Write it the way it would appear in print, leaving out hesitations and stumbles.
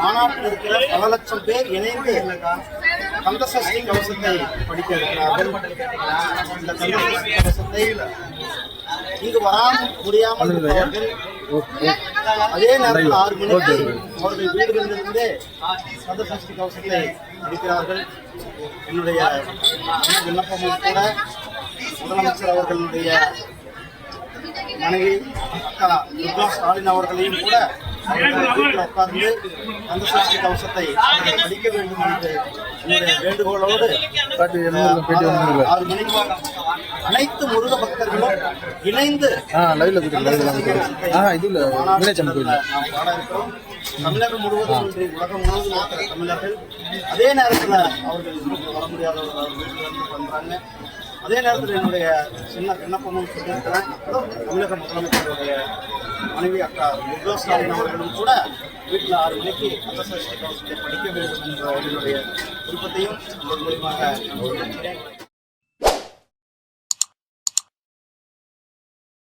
மாநாட்டில் இருக்கிற பல லட்சம் பேர் இணைந்து கந்தசஷ்டி கவசத்தை படிக்க இருக்கிறார்கள். இந்த கந்தசஷ்டி கவசத்தை இங்கு முடியாமல் இருப்பவர்கள் அதே நேரத்தில் 6 மணிக்கு அவர்கள் வீடுகளிலிருந்தே கந்தசஷ்டி கவசத்தை படிக்கிறார்கள். என்னுடைய விண்ணப்பமும் கூட முதலமைச்சர் அவர்களுடைய மனைவி அக்கா துர்கா ஸ்டாலின் அவர்களையும் கூட வீட்டில் உட்கார்ந்து கந்தசஷ்டி கவசத்தை படிக்க வேண்டும் என்று என்னுடைய வேண்டுகோளோடு 6 மணிக்கு அனைத்து முருக பக்தர்களும் இணைந்து தமிழகம் முழுவதும் இன்றி உலகம் முழுவதும் இருக்கிற தமிழர்கள் அதே நேரத்தில் அவர்கள் வர முடியாதவர்கள் வீட்டில் பண்றாங்க. அதே நேரத்தில் என்னுடைய சின்ன விண்ணப்பமும் சொல்லியிருக்கிறேன். தமிழக முதலமைச்சருடைய மனைவி அக்கா துர்கா ஸ்டாலின் அவர்களும் கூட வீட்டில் 6 மணிக்கு கந்தசஷ்டி கவசத்தை படிக்க வேண்டும் என்ற என்னுடைய விருப்பத்தையும் மூலமாக